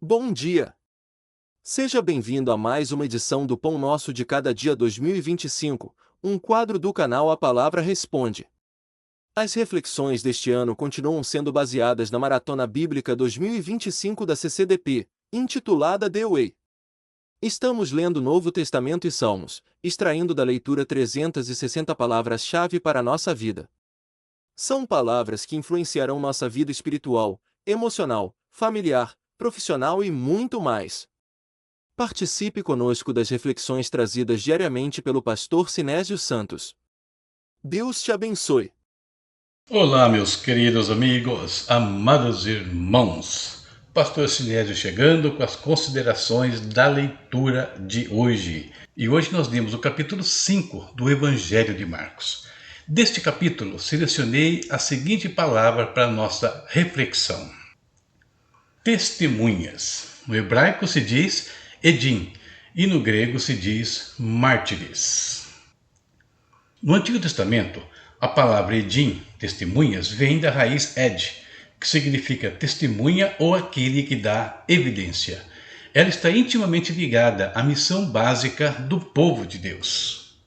Bom dia! Seja bem-vindo a mais uma edição do Pão Nosso de Cada Dia 2025, um quadro do canal A Palavra Responde. As reflexões deste ano continuam sendo baseadas na Maratona Bíblica 2025 da CCDP, intitulada The Way. Estamos lendo o Novo Testamento e Salmos, extraindo da leitura 360 palavras-chave para a nossa vida. São palavras que influenciarão nossa vida espiritual, emocional, familiar, profissional e muito mais. Participe conosco das reflexões trazidas diariamente pelo pastor Sinésio Santos. Deus te abençoe. Olá, meus queridos amigos, amados irmãos. Pastor Sinésio chegando com as considerações da leitura de hoje. E hoje nós lemos o capítulo 5 do Evangelho de Marcos. Deste capítulo, selecionei a seguinte palavra para a nossa reflexão: testemunhas. No hebraico se diz edim e no grego se diz mártires. No Antigo Testamento, a palavra edim, testemunhas, vem da raiz ed, que significa testemunha ou aquele que dá evidência. Ela está intimamente ligada à missão básica do povo de Deus.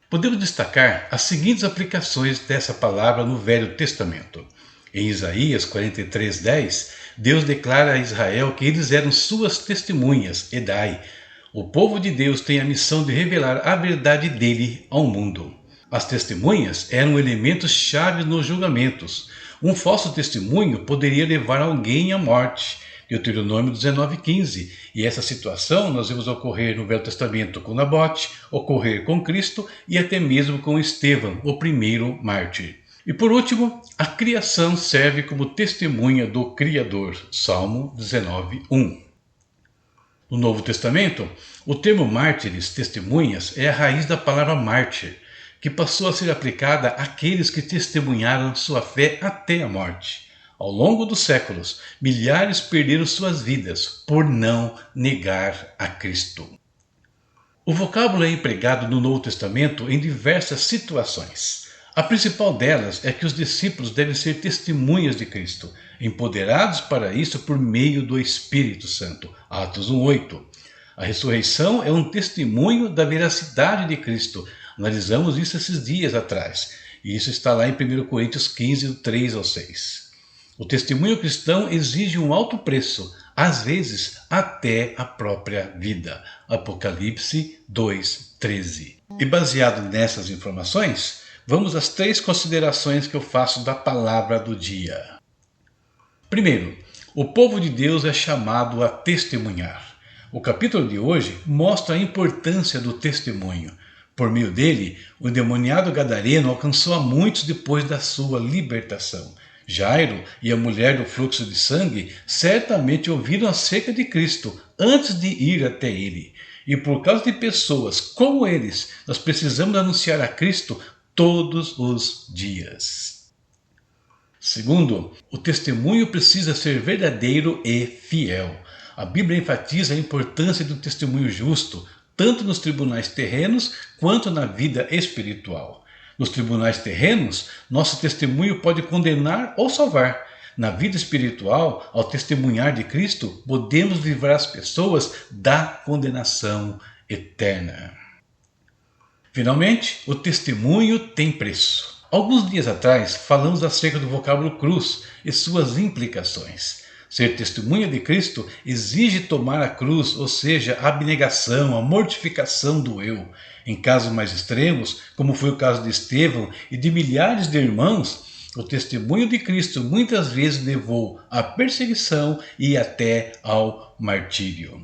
Podemos destacar as seguintes aplicações dessa palavra no Velho Testamento. Em Isaías 43:10, Deus declara a Israel que eles eram suas testemunhas, Edai. O povo de Deus tem a missão de revelar a verdade dele ao mundo. As testemunhas eram elementos-chave nos julgamentos. Um falso testemunho poderia levar alguém à morte. Deuteronômio 19:15. E essa situação nós vemos ocorrer no Velho Testamento com Nabote, ocorrer com Cristo e até mesmo com Estevão, o primeiro mártir. E por último, a criação serve como testemunha do Criador. Salmo 19:1. No Novo Testamento, o termo mártires, testemunhas, é a raiz da palavra mártir, que passou a ser aplicada àqueles que testemunharam sua fé até a morte. Ao longo dos séculos, milhares perderam suas vidas por não negar a Cristo. O vocábulo é empregado no Novo Testamento em diversas situações. A principal delas é que os discípulos devem ser testemunhas de Cristo, empoderados para isso por meio do Espírito Santo. Atos 1:8. A ressurreição é um testemunho da veracidade de Cristo. Analisamos isso esses dias atrás, e isso está lá em 1 Coríntios 15, do 3 ao 6. O testemunho cristão exige um alto preço, às vezes até a própria vida. Apocalipse 2:13. E baseado nessas informações, vamos às 3 considerações que eu faço da palavra do dia. Primeiro, o povo de Deus é chamado a testemunhar. O capítulo de hoje mostra a importância do testemunho. Por meio dele, o endemoniado gadareno alcançou a muitos depois da sua libertação. Jairo e a mulher do fluxo de sangue certamente ouviram acerca de Cristo antes de ir até ele. E por causa de pessoas como eles, nós precisamos anunciar a Cristo todos os dias. Segundo, o testemunho precisa ser verdadeiro e fiel. A Bíblia enfatiza a importância do testemunho justo, tanto nos tribunais terrenos quanto na vida espiritual. Nos tribunais terrenos, nosso testemunho pode condenar ou salvar. Na vida espiritual, ao testemunhar de Cristo, podemos livrar as pessoas da condenação eterna. Finalmente, o testemunho tem preço. Alguns dias atrás, falamos acerca do vocábulo cruz e suas implicações. Ser testemunha de Cristo exige tomar a cruz, ou seja, a abnegação, a mortificação do eu. Em casos mais extremos, como foi o caso de Estevão e de milhares de irmãos, o testemunho de Cristo muitas vezes levou à perseguição e até ao martírio.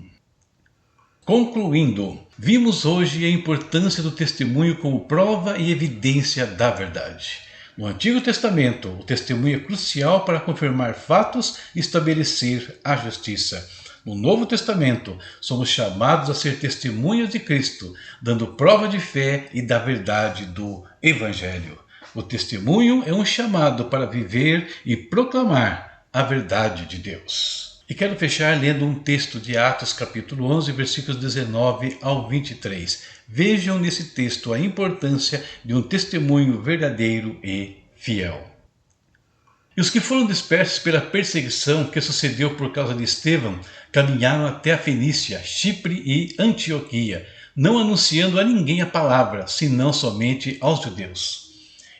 Concluindo, vimos hoje a importância do testemunho como prova e evidência da verdade. No Antigo Testamento, o testemunho é crucial para confirmar fatos e estabelecer a justiça. No Novo Testamento, somos chamados a ser testemunhas de Cristo, dando prova de fé e da verdade do Evangelho. O testemunho é um chamado para viver e proclamar a verdade de Deus. E quero fechar lendo um texto de Atos capítulo 11, versículos 19 ao 23. Vejam nesse texto a importância de um testemunho verdadeiro e fiel. E os que foram dispersos pela perseguição que sucedeu por causa de Estevão caminharam até a Fenícia, Chipre e Antioquia, não anunciando a ninguém a palavra, senão somente aos judeus.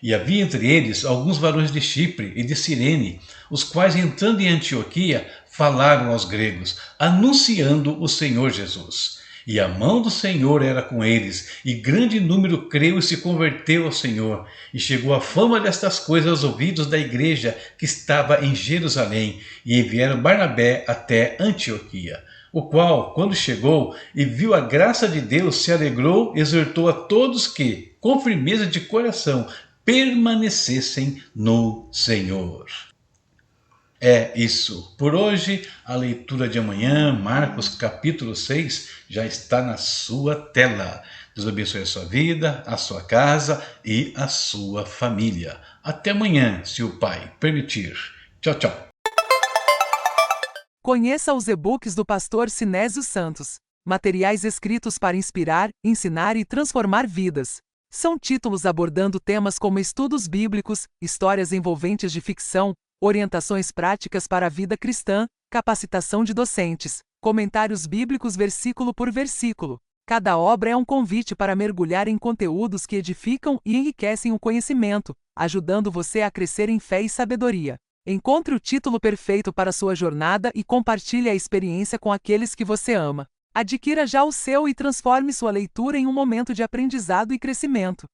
E havia entre eles alguns varões de Chipre e de Cirene, os quais, entrando em Antioquia, falaram aos gregos, anunciando o Senhor Jesus. E a mão do Senhor era com eles, e grande número creu e se converteu ao Senhor. E chegou a fama destas coisas aos ouvidos da igreja que estava em Jerusalém, e enviaram Barnabé até Antioquia. O qual, quando chegou e viu a graça de Deus, se alegrou e exortou a todos que, com firmeza de coração, permanecessem no Senhor. É isso. Por hoje, a leitura de amanhã, Marcos capítulo 6, já está na sua tela. Deus abençoe a sua vida, a sua casa e a sua família. Até amanhã, se o Pai permitir. Tchau, tchau. Conheça os e-books do pastor Sinésio Santos. Materiais escritos para inspirar, ensinar e transformar vidas. São títulos abordando temas como estudos bíblicos, histórias envolventes de ficção, orientações práticas para a vida cristã, capacitação de docentes, comentários bíblicos versículo por versículo. Cada obra é um convite para mergulhar em conteúdos que edificam e enriquecem o conhecimento, ajudando você a crescer em fé e sabedoria. Encontre o título perfeito para sua jornada e compartilhe a experiência com aqueles que você ama. Adquira já o seu e transforme sua leitura em um momento de aprendizado e crescimento.